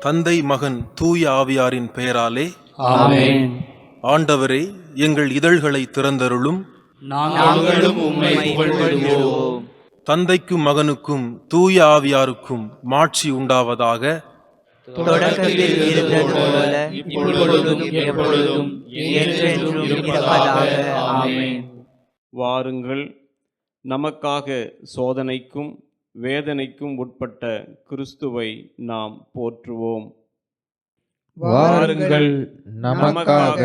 தந்தை, மகன், தூய ஆவியாரின் பெயராலே ஆமென். ஆண்டவரே, எங்கள் இதழ்களை திறந்தருளும். நாங்களும் உம்மை புகழ்ந்திடுவோம். தந்தைக்கும் மகனுக்கும் தூய ஆவியாருக்கும் மாட்சி உண்டாவதாக. தொடக்கத்தில் இருந்தது போல இப்பொழுதும் எப்பொழுதும் என்றென்றும் இருப்பதாக. ஆமென். வாருங்கள், நமக்காக சோதனைக்கும் வேதனைக்கும் உட்பட்ட கிறிஸ்துவை நாம் போற்றுவோம். வாருங்கள், நமக்காக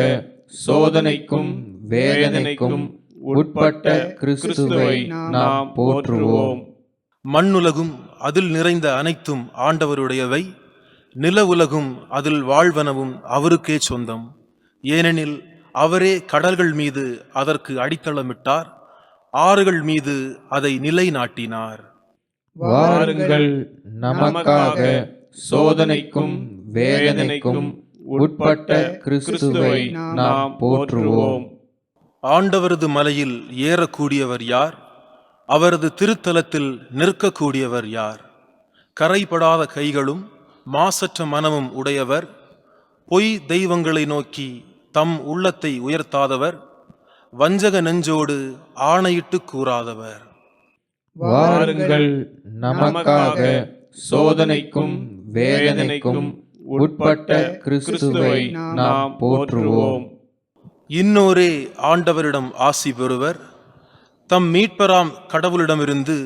சோதனைக்கும் வேதனைக்கும் உட்பட்ட கிறிஸ்துவை நாம் போற்றுவோம். மண்ணுலகும் அதில் நிறைந்த அனைத்தும் ஆண்டவருடையவை. நில உலகும் அதில் வாழ்வனவும் அவருக்கே சொந்தம். ஏனெனில் அவரே கடல்கள் மீது அதற்கு அடித்தளமிட்டார், ஆறுகள் மீது அதை நிலைநாட்டினார். வாருங்கள், நமக்காக சோதனைக்கும் வேதனைக்கும் உட்பட்ட கிறிஸ்துவை நாம் போற்றுவோம். ஆண்டவரது மலையில் ஏறக்கூடியவர் யார்? அவரது திருத்தலத்தில் நிற்கக்கூடியவர் யார்? கரைபடாத கைகளும் மாசற்ற மனமும் உடையவர், பொய் தெய்வங்களை நோக்கி தம் உள்ளத்தை உயர்த்தாதவர், வஞ்சக நெஞ்சோடு ஆணையிட்டு கூறாதவர். வாருங்கள், நமக்காக சோதனைக்கும் வேதனைக்கும் உட்பட்ட கிறிஸ்துவை நாம் போற்றுவோம். இன்னோரே ஆண்டவரிடம் ஆசி பெறுவர், தம் மீட்பராம் கடவுளிடமிருந்து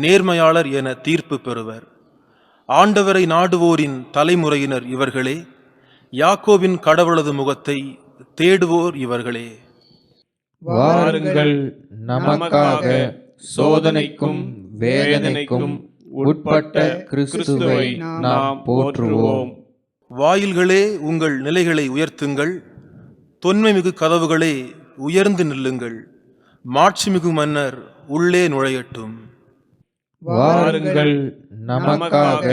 நேர்மையாளர் என தீர்ப்பு பெறுவர். ஆண்டவரை நாடுவோரின் தலைமுறையினர் இவர்களே, யாக்கோபின் கடவுளது முகத்தை தேடுவோர் இவர்களே. வாருங்கள், நமக்காக சோதனைக்கும் வேதனைக்கும் உட்பட்ட கிறிஸ்துவை நாம் போற்றுவோம். வாயில்களே, உங்கள் நிலைகளை உயர்த்துங்கள். தொன்மைமிகு கதவுகளே, உயர்ந்து நில்லுங்கள். மாட்சிமிகு மன்னர் உள்ளே நுழையட்டும். வாருங்கள், நமக்காக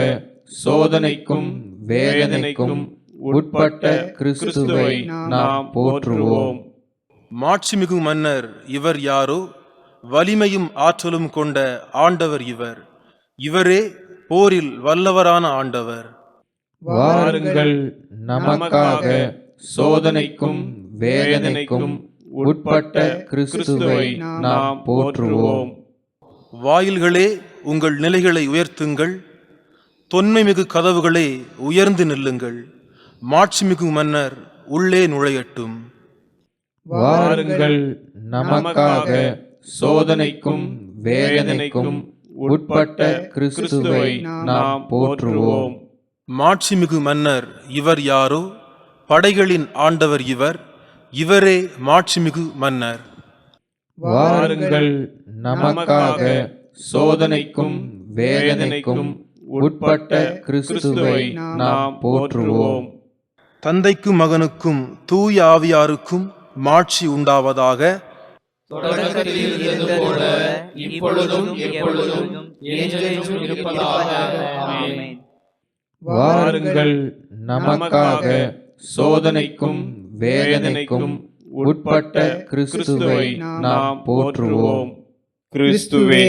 சோதனைக்கும் வேதனைக்கும் உட்பட்ட கிறிஸ்துவை நாம் போற்றுவோம். மாட்சிமிகு மன்னர் இவர் யாரோ? வலிமையும் ஆற்றலும் கொண்ட ஆண்டவர் இவர். இவரே போரில் வல்லவரான ஆண்டவர். வாருங்கள், நமக்காக சோதனைக்கும் வேதனைக்கும் உட்பட்ட கிறிஸ்துவை நாம் போற்றுவோம். வாயில்களே, உங்கள் நிலைகளை உயர்த்துங்கள். தொன்மைமிகு கதவுகளே, உயர்ந்து நில்லுங்கள். மாட்சிமிகு மன்னர் உள்ளே நுழையட்டும். வாருங்கள், நமக்காக சோதனைக்கும் வேதனைக்கும் உட்பட்ட கிறிஸ்துவை நாம் போற்றுவோம். மாட்சிமிகு மன்னர் இவர் யாரோ? படைகளின் ஆண்டவர் இவர். இவரே மாட்சிமிகு மன்னர். வாருங்கள், நமக்காக சோதனைக்கும் வேதனைக்கும் உட்பட்ட கிறிஸ்துவை நாம் போற்றுவோம். தந்தைக்கும் மகனுக்கும் தூய ஆவியாருக்கும் மாட்சி உண்டாவதாக. தொடக்கத்தில் இருந்தது போல இப்பொழுதும் எப்பொழுதும் என்றென்றும் இருப்பதாக. ஆமென். வாருங்கள், நமக்காக சோதனைக்கும் வேதனைக்கும் உட்பட்ட கிறிஸ்துவை நாம் போற்றுவோம். கிறிஸ்துவே,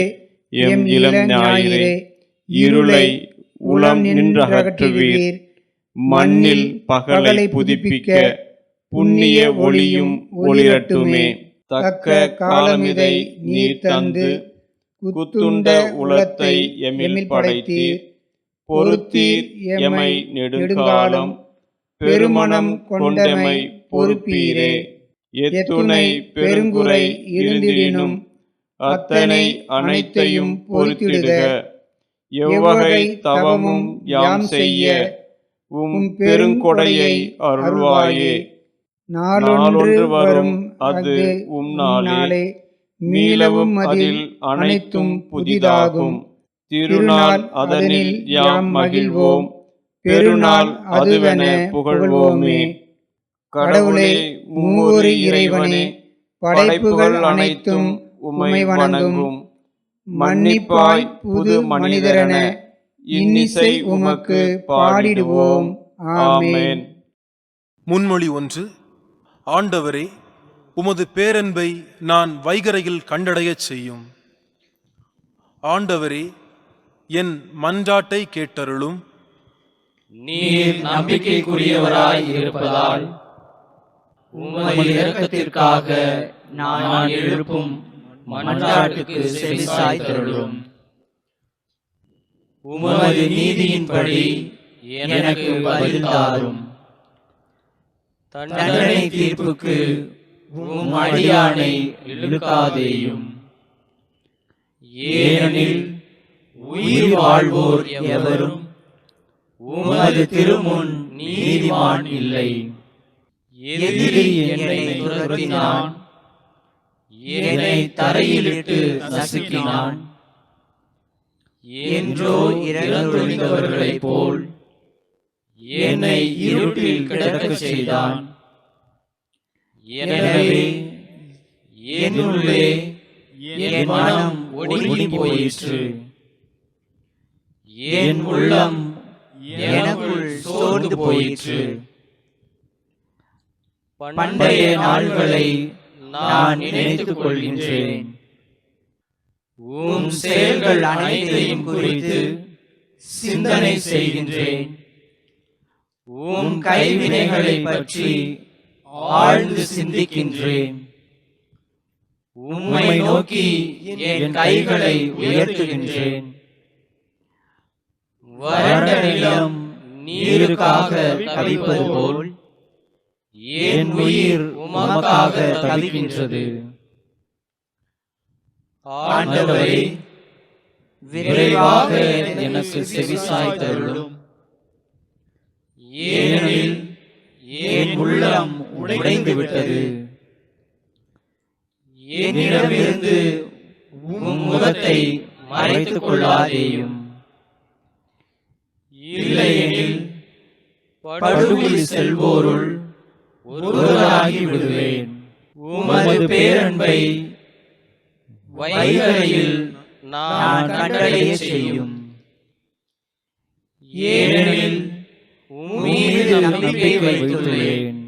எம் இளம் ஞாயிறே, இருளை உளம் நின்றகற்றுவீர். மண்ணில் பகலை புதுப்பிக்க புண்ணிய ஒளியும் ஒளிரட்டுமே. தக்க காலமிதை நீர் தந்து குத்துண்ட உளத்தை எம்மில் படைத்தீர். பொறுத்தீர் எமை நெடுங்காலம், பெருமனம் கொண்டமை பொறுப்பீரே. எத்துணை பெருங்குறை இருந்திடினும் அத்தனை அனைத்தையும் பொறுத்திடுக. எவ்வகை தவமும் யாம் செய்ய உம் பெருங்கொடையை அருள்வாயே. நாளொன்று வரும் அது உம் நாளே, மீளவும் அதில் அனைத்தும் புதிதாகும். திருநாள் அதனில் யாம் மகிழ்வோம், பெருநாள் அதுவென புகழ்வோமே. கடவுளே, மூவொரு இறைவனே, படைப்புகள் அனைத்தும் உம்மை வணங்கும். மன்னிப்பாய் புது மனிதரென இன்னிசை உமக்கு பாடிடுவோம். ஆமென். முன்மொழி 1. ஆண்டவரே, உமது பேரன்பை நான் வைகரையில் கண்டடையச் செய்யும். ஆண்டவரே, என் மன்றாட்டை கேட்டருளும். நீர் நம்பிக்கைக்குரியவராய் இருப்பதால் உமது இரக்கத்திற்காக நான் எழுப்பும் மன்றாட்டுக்கு செவிசாய்த்தருளும். உமது நீதியின்படி எனக்கு பதில் தாரும். தண்டனை தீர்ப்புக்கு உம் அடியானை இழுக்காதேயும். ஏனெனில் உயிர் வாழ்வோர் எவரும் உமது திருமுன் நீதிமான் இல்லை. எதிரி என்னை துரத்தினான், என்னை தரையிலிட்டு நசுக்கினான். என்றோ இறந்தொழிந்தவர்களைப் போல் என்னை இருட்டில் கிடக்கச் செய்தான். எனவே என்னுள்ளே என் மனம் ஒடுங்கி போயிற்று. என் உள்ளம் எனக்குள் சோர்ந்து போயிற்று. பண்டைய நாள்களை நான் நினைத்துக் கொள்கின்றேன். உம் செயல்கள் அனைத்தையும் குறித்து சிந்தனை செய்கின்றேன். உம் கைவினைகளை பற்றி ஆழ்ந்து சிந்திக்கின்றேன். உம்மை நோக்கி என் கைகளை உயர்த்துகின்றேன். வறண்ட நிலம் நீருக்காக தவிப்பது போல் என் உயிர் உமக்காக தவிக்கின்றது. ஆண்டவரே, விரைவாக எனக்கு செவிசாய்த்தருளும். ஏனெனில் என் உள்ளம் உடைந்து விட்டது. என்னிடமிருந்து உம் முகத்தை மறைத்துக் கொள்ளாதேயும். இல்லையெனில் படுகுழி செல்வோருள் ஒருவராகி விடுவேன். உமது பேரன்பை வைகரையில் நான் கண்டடைய செய்யும். ஏனெனில் உம்மீது நம்பிக்கை வைத்துள்ளேன்.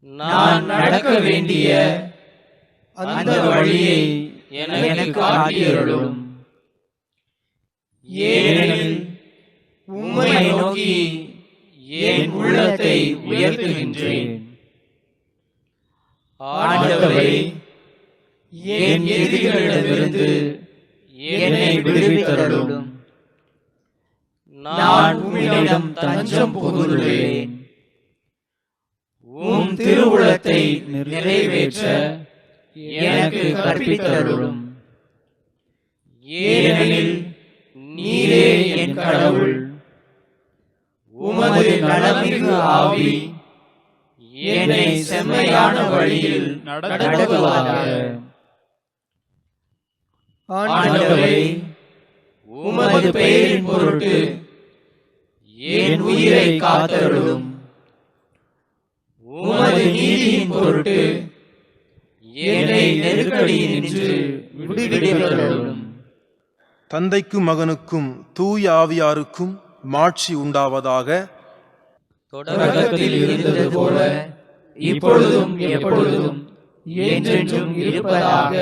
நான் நடக்க வேண்டிய அந்த வழியை எனக்கு காட்டியருளும். ஏனெனில் உம்மை நோக்கி என் உள்ளத்தை உயர்த்துகின்றேன். ஆண்டவரே, என் எதிரிகளிடமிருந்து என்னை விடுவித்தருளும். நான் உம்மிடம் தஞ்சம் புகுந்துள்ளேன். உம் திருவுளத்தை நிறைவேற்ற எனக்கு கற்பித்தருளும். ஏனெனில் நீரே என் கடவுள். உமது நலமிகு ஆவி என்னை செம்மையான வழியில் நடத்துவதாக. ஆண்டவரே, உமது பெயரின் பொருட்டு என் உயிரை காத்தருளும். உமது நீதியின் பொருட்டு என்னை நெருக்கடியினின்று விடுவித்தருளும். தந்தைக்கும் மகனுக்கும் தூய ஆவியாருக்கும் மாட்சி உண்டாவதாக. தொடக்கத்தில் இருந்தது போல இப்பொழுதும் எப்பொழுதும் என்றென்றும் இருப்பதாக.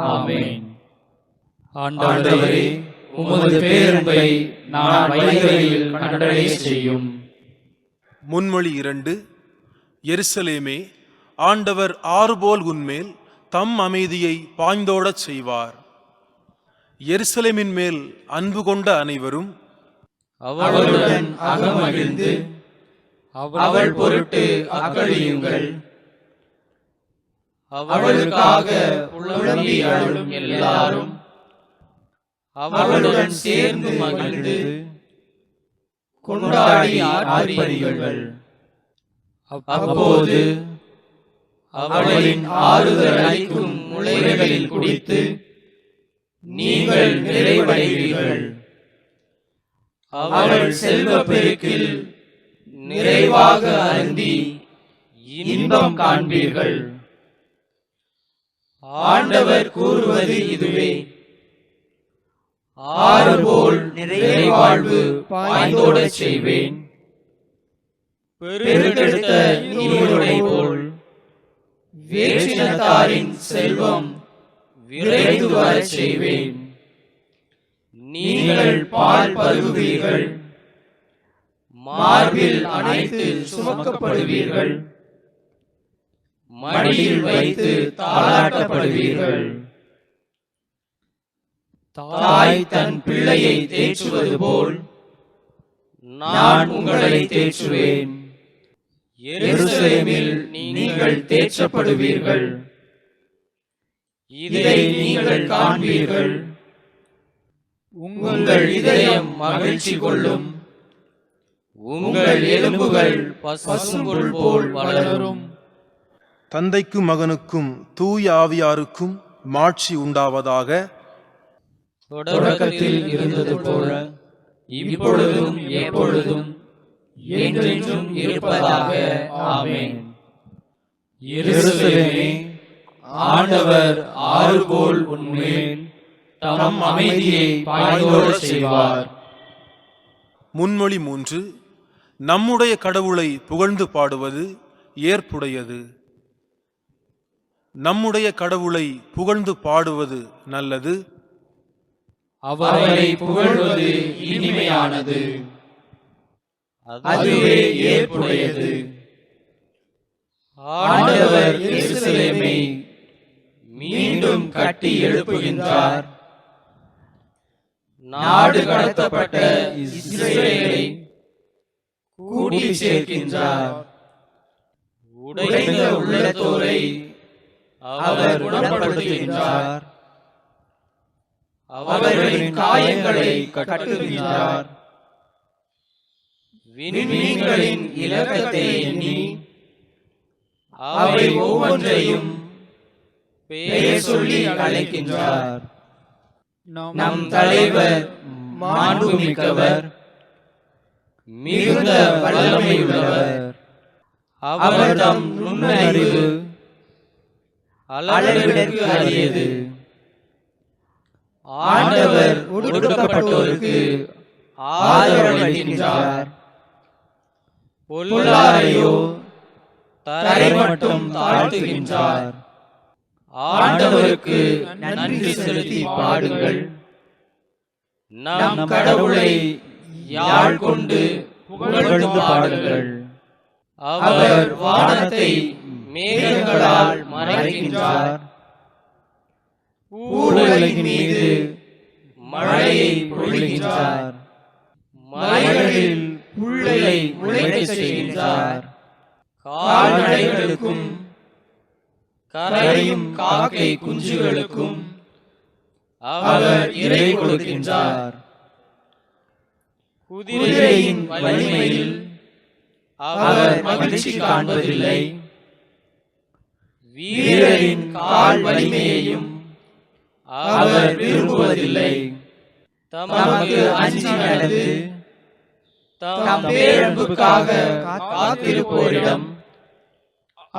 ஆமென். ஆண்டவரே, உமது பேரன்பை நான் வைகரையில் கண்டடைய செய்யும். முன்மொழி 2. எருசலேமே, ஆண்டவர் ஆறுபோல் உன்மேல் தம் அமைதியை பாய்ந்தோடச் செய்வார். எருசலேமின் மேல் அன்பு கொண்ட அனைவரும் அவளுடன் அகமகிழ்ந்து அவள் பொருட்டு அக்களியுங்கள். அவளுக்காக புலம்பி அழும் எல்லாரும் அவளுடன் சேர்ந்து மகிழ்ந்து கொண்டாடி ஆர்ப்பரியுங்கள். அப்போது அவளின் ஆறுதல் அளிக்கும் முளைகளில் குடித்து நீங்கள் நிறைவடைவீர்கள். அவள் செல்வ பெருக்கில் நிறைவாக அருந்தி இன்பம் காண்பீர்கள். ஆண்டவர் கூறுவது இதுவே: ஆறு போல் நிறைவாழ்வு பாய்ந்தோடச் செய்வேன். பெருக்கெடுத்த நீருடை போல் வேற்றினத்தாரின் செல்வம் விரைந்து வரச் செய்வேன். நீங்கள் பால் பருகுவீர்கள், மார்பில் அணைத்து சுமக்கப்படுவீர்கள், மடியில் வைத்து தாளாட்டப்படுவீர்கள். தாய் தன் பிள்ளையை தேற்றுவது போல் நான் உங்களை தேற்றுவேன். எருசலேமில் நீங்கள் தேற்றப்படுவீர்கள், இதை நீங்கள் காண்பீர்கள். உங்கள் இதயம் மகிழ்ச்சி கொள்ளும், உங்கள் எலும்புகள் பசும்புல் போல் வளரும். தந்தைக்கும் மகனுக்கும் தூய ஆவியாருக்கும் மாட்சி உண்டாவதாக. தொடக்கத்தில் இருந்தது போல இப்பொழுதும் எப்பொழுதும் என்றென்றும் இருப்பதாக. ஆமென். எருசலேமே, ஆண்டவர் ஆறுபோல் உன்மேல் தம் அமைதியை பாய்ந்தோடச் செய்வார். முன்மொழி 3. நம்முடைய கடவுளை புகழ்ந்து பாடுவது ஏற்புடையது. நம்முடைய கடவுளை புகழ்ந்து பாடுவது நல்லது. அவரை புகழ்வது இனிமையானது, அதுவே ஏற்புடையது. ஆண்டவர் எருசலேமை மீண்டும் கட்டி எழுப்புகின்றார். நாடு கடத்தப்பட்ட இஸ்ரவேலை கூட்டி சேர்க்கின்றார். உடைந்த உள்ளத்தோரை அவர் குணப்படுத்துகின்றார். அவர்களின் காயங்களை கட்டுகின்றார். விண்மீன்களின் இலக்கத்தை எண்ணி அவை ஒவ்வொன்றையும் பெயர் சொல்லி அழைக்கின்றார். நம் தலைவர் மாண்புமிக்கவர், மிகுந்த வல்லமையுள்ளவர். அவர் தம் நுண்ணறிவு அளவிற்கு அறியது. ஆண்டவர் ஒடுக்கப்பட்டோருக்கு ஆதரவளிக்கின்றார். பொல்லாரையோ தரை மட்டும் தாழ்த்துகின்றார். ஆண்டவருக்கு நன்றி செலுத்தி பாடுங்கள். நம் கடவுளை யாழ் கொண்டு புகழ்ந்து பாடுங்கள். அவர் வானத்தை மேகங்களால் மறைக்கின்றார். பூவுலகின் மீது மழையை பொழிகின்றார். மலைகளில் புல்லை முளைக்கச் செய்கின்றார். கால்நடைகளுக்கும் கரையும் காக்கை குஞ்சுகளுக்கும் அவர் இறை கொடுக்கின்றார். குதிரையின் வலிமையில் அவர் மகிழ்ச்சி காண்பதில்லை. வீரரின் கால் வலிமையையும் அவர் விரும்புவதில்லை. தமக்கு அஞ்சி நடந்து தம் பேரன்புக்காக காத்திருப்போரிடம்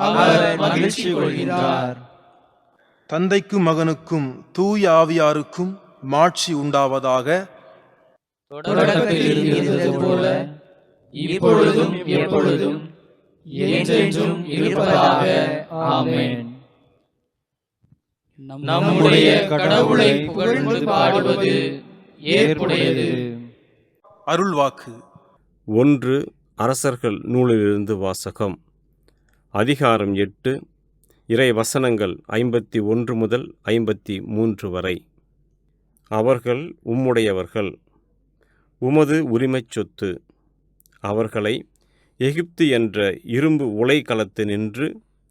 அவர் மகிழ்ச்சி கொள்கின்றார். தந்தைக்கும் மகனுக்கும் தூய ஆவியாருக்கும் மாட்சி உண்டாவதாக. தொடக்கத்தில் இருந்தது போல இப்பொழுதும் எப்பொழுதும் என்றென்றும் இருப்பதாக. ஆமென். நம்முடைய கடவுளை புகழ்ந்து பாடுவது ஏற்புடையது. அருள்வாக்கு. 1 அரசர்கள் நூலிலிருந்து வாசகம். அதிகாரம் 8, இறை வசனங்கள் 51 முதல் 53 வரை. அவர்கள் உம்முடையவர்கள், உமது உரிமைச் சொத்து. அவர்களை எகிப்து என்ற இரும்பு உலைக்களத்து நின்று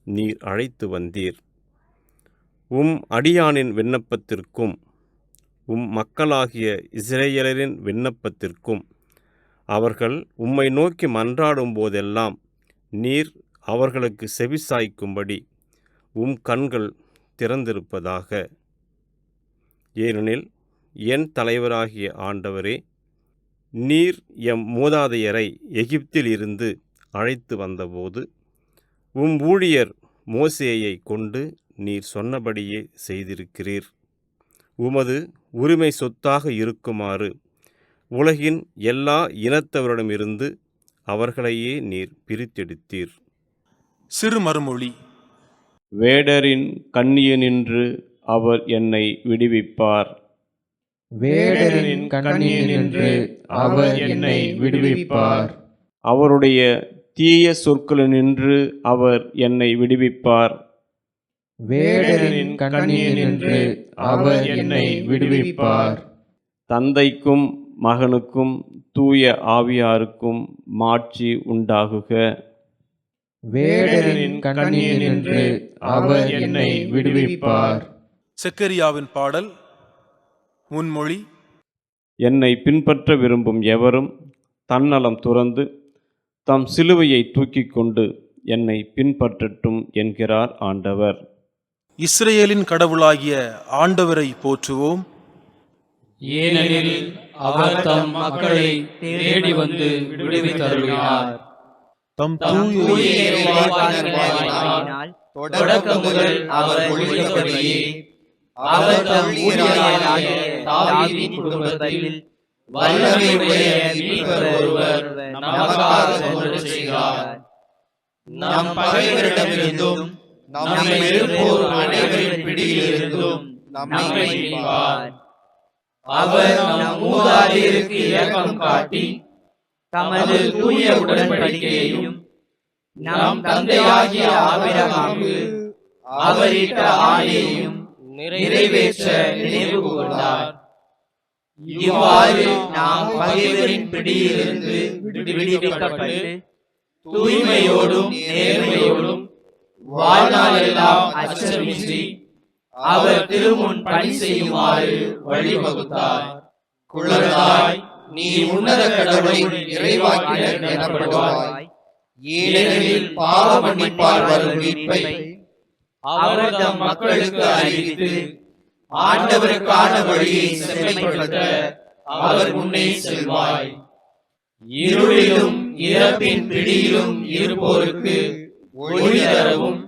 நீர் அழைத்து வந்தீர். உம் அடியானின் விண்ணப்பத்திற்கும் உம் மக்களாகிய இஸ்ரேலரின் விண்ணப்பத்திற்கும் அவர்கள் உம்மை நோக்கி மன்றாடும் போதெல்லாம் நீர் அவர்களுக்கு செவிசாய்க்கும்படி உம் கண்கள் திறந்திருப்பதாக. ஏனெனில் என் தலைவராகிய ஆண்டவரே, நீர் எம் மூதாதையரை எகிப்தில் இருந்து அழைத்து வந்தபோது உம் ஊழியர் மோசேயை கொண்டு நீர் சொன்னபடியே செய்திருக்கிறீர். உமது உரிமை சொத்தாக இருக்குமாறு உலகின் எல்லா இனத்தவரிடமிருந்து அவர்களையே நீர் பிரித்தெடுத்தீர். சிறு மறுமொழி. வேடரின் கண்ணியனின்று அவர் என்னை விடுவிப்பார். வேடரின் கண்ணியனின்று அவர் என்னை விடுவிப்பார். அவருடைய தீய சொற்களினின்று அவர் என்னை விடுவிப்பார். வேடரின் கண்ணியினின்று அவர் என்னை விடுவிப்பார். தந்தைக்கும் மகனுக்கும் தூய ஆவியாருக்கும் மாட்சி உண்டாகுக. வேடரின் கண்ணியினின்று அவர் என்னை விடுவிப்பார். செக்கரியாவின் பாடல் முன்மொழி. என்னை பின்பற்ற விரும்பும் எவரும் தன்னலம் துறந்து தம் சிலுவையை தூக்கிக் கொண்டு என்னை பின்பற்றட்டும் என்கிறார் ஆண்டவர். இஸ்ரேலின் கடவுளாகிய ஆண்டவரை போற்றுவோம். ஏனெனில் அவர் தம் மக்களை தேடி வந்து விடுவித்தருளினார். தம் தூய இறைவாக்கினரால் தொடக்கம் முதல் அவர் ஒழித்தபடியே அவர் தம் ஊழியராகிய தாவீதின் குடும்பத்தில் வல்லமையுடைய மீட்பர் ஒருவர் நமக்காக தோன்றச் செய்கிறார். நம் பகைவரிடமிருந்தும் நம்மை எதிர்ப்போர் அனைவரின் பிடியிலிருந்தும் நம்மை மீட்பார். அவர் நம் மூதாதையருக்கு இரக்கம் காட்டி தமது தூய உடன்படிக்கையையும் நம் தந்தையாகிய ஆபிரகாமுக்கு அவரிட்ட ஆணையையும் நிறைவேற்ற நினைவு கூர்ந்தார். இவ்வாறு நாம் பகைவரின் பிடியிலிருந்து விடுவிக்கப்பட்டு தூய்மையோடும் நேர்மையோடும் வாழ்நாளெல்லாம் அச்சமின்றி அவர் திருமுன் பணி செய்யுமாறு வழிவகுத்தார். குழந்தாய், நீ உன்னத கடவுளின் இறைவாக்கினர் எனப்படுவாய். ஏனெனில் பாவ மன்னிப்பால் வரும் மீட்பை அவர் தம் மக்களுக்கு அறிவித்து ஆண்டவருக்கான வழியை செம்மைப்படுத்த அவர் முன்னே செல்வாய். இருளிலும் இறப்பின் பிடியிலும் இருப்போருக்கு ஒளி தரவும்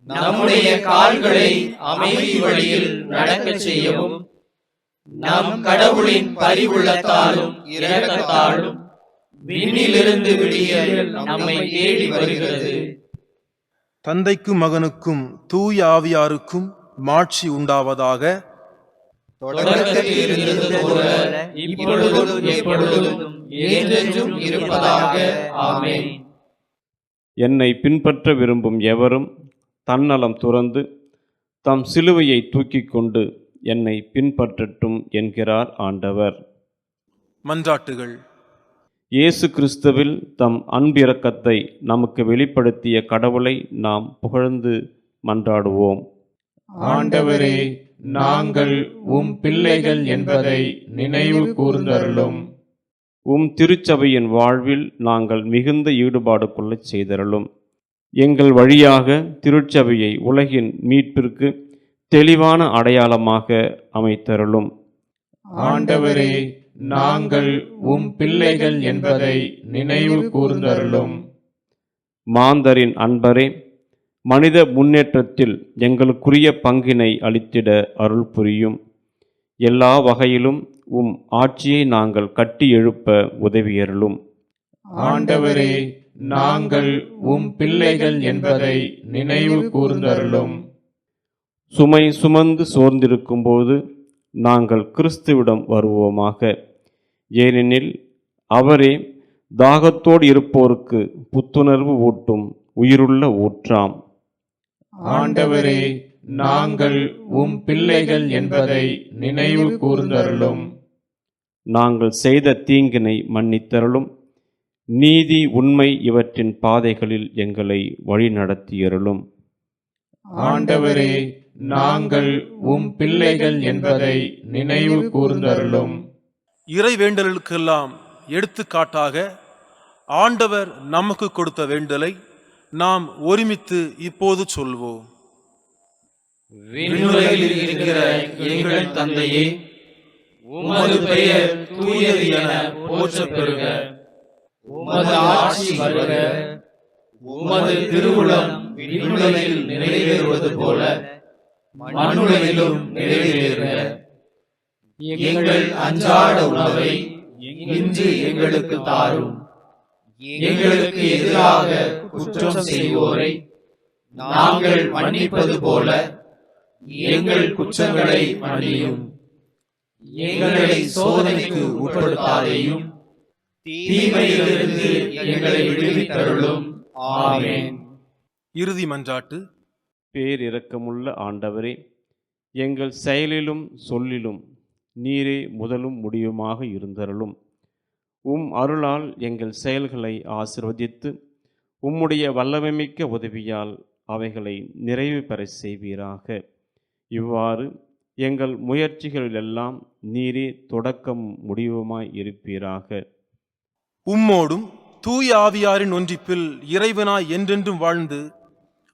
நம்முடைய கால்களை அமைதி வழியில் நடக்கச் செய்யவும் நம் கடவுளின் பரிவுள்ளத்தாலும் இரக்கத்தாலும் விண்ணிலிருந்து விடியல் நம்மை தேடி வருகிறது. தந்தைக்கும் மகனுக்கும் தூய ஆவியாருக்கும் மாட்சி உண்டாவதாக. தொடக்கத்தில் இருந்தது போல இப்பொழுதும் எப்பொழுதும் என்றென்றும் இருப்பதாக. ஆமென். என்னை பின்பற்ற விரும்பும் எவரும் தன்னலம் துறந்து தம் சிலுவையை தூக்கிக் கொண்டு என்னை பின்பற்றட்டும் என்கிறார் ஆண்டவர். மன்றாட்டுகள். இயேசு கிறிஸ்துவில் தம் அன்பிரக்கத்தை நமக்கு வெளிப்படுத்திய கடவுளை நாம் புகழ்ந்து மன்றாடுவோம். ஆண்டவரே, நாங்கள் உம் பிள்ளைகள் என்பதை நினைவு கூர்ந்தருளும். உம் திருச்சபையின் வாழ்வில் நாங்கள் மிகுந்த ஈடுபாடு கொள்ளச் செய்தருளும். எங்கள் வழியாக திருச்சபையை உலகின் மீட்பிற்கு தெளிவான அடையாளமாக அமைத்தருளும். ஆண்டவரே, நாங்கள் உம் பிள்ளைகள் என்பதை நினைவு கூர்ந்தருளும். மாந்தரின் அன்பரே, மனித முன்னேற்றத்தில் எங்களுக்குரிய பங்கினை அளித்திட அருள் புரியும். எல்லா வகையிலும் உம் ஆட்சியை நாங்கள் கட்டி எழுப்ப உதவியருளும். ஆண்டவரே, நாங்கள் உம் பிள்ளைகள் என்பதை நினைவு கூர்ந்தருளும். சுமை சுமந்து சோர்ந்திருக்கும்போது நாங்கள் கிறிஸ்துவிடம் வருவோமாக. ஏனெனில் அவரே தாகத்தோடு இருப்போருக்கு புத்துணர்வு ஊட்டும் உயிருள்ள ஊற்றாம். ஆண்டவரே, நாங்கள் உம் பிள்ளைகள் என்பதை நினைவு கூர்ந்தருளும். நாங்கள் செய்த தீங்கினை மன்னித்தருளும். நீதி உண்மை இவற்றின் பாதைகளில் எங்களை வழிநடத்தியருளும். ஆண்டவரே, நாங்கள் உம் பிள்ளைகள் என்பதை நினைவு கூர்ந்தருளும். இறை வேண்டலுக்கெல்லாம் எடுத்துக்காட்டாக ஆண்டவர் நமக்கு கொடுத்த வேண்டலை நாம் ஒருமித்து இப்போது சொல்வோம். விண்ணுலகில் இருக்கிற எங்கள் தந்தையே, உமது பெயர் தூயது என போற்றப் பெறுக. உமது ஆட்சி வருக. உமது திருவுளம் விண்ணுலகில் நிறைவேறுவது போல மண்ணுலகிலும் நிறைவேறுக. எங்கள் அன்றாட உணவை இன்று எங்களுக்கு தாரும். எங்களுக்கு எதிராக குற்றம் செய்வோரை நாங்கள் மன்னிப்பது போல எங்கள் குற்றங்களை மன்னியும். எங்களை சோதனைக்கு உட்படுத்தாதேயும், தீமையிலிருந்து எங்களை விடுவித்தருளும். ஆமென். இறுதி மன்றாட்டு. பேரிரக்கமுள்ள ஆண்டவரே, எங்கள் செயலிலும் சொல்லிலும் நீரே முதலும் முடிவுமாக இருந்தருளும். உம் அருளால் எங்கள் செயல்களை ஆசிர்வதித்து உம்முடைய வல்லமைமிக்க உதவியால் அவைகளை நிறைவு பெற செய்வீராக. இவ்வாறு எங்கள் முயற்சிகளிலெல்லாம் நீரே தொடக்கம் முடிவுமாய் இருப்பீராக. உம்மோடும் தூய ஆவியாரின் ஒன்றிப்பில் இறைவனாய் என்றென்றும் வாழ்ந்து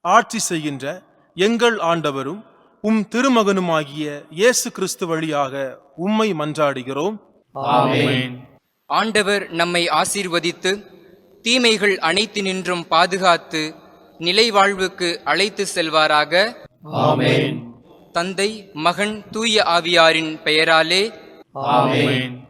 ஆட்சி செய்கின்ற எங்கள் ஆண்டவரும் உம் திருமகனுமாகிய இயேசு கிறிஸ்து வழியாக உம்மை மன்றாடுகிறோம். ஆமென். ஆண்டவர் நம்மை ஆசீர்வதித்து தீமைகள் அனைத்தினின்றும் பாதுகாத்து நிலை வாழ்வுக்கு அழைத்து செல்வாராக. ஆமென். தந்தை, மகன், தூய ஆவியாரின் பெயராலே ஆமென்.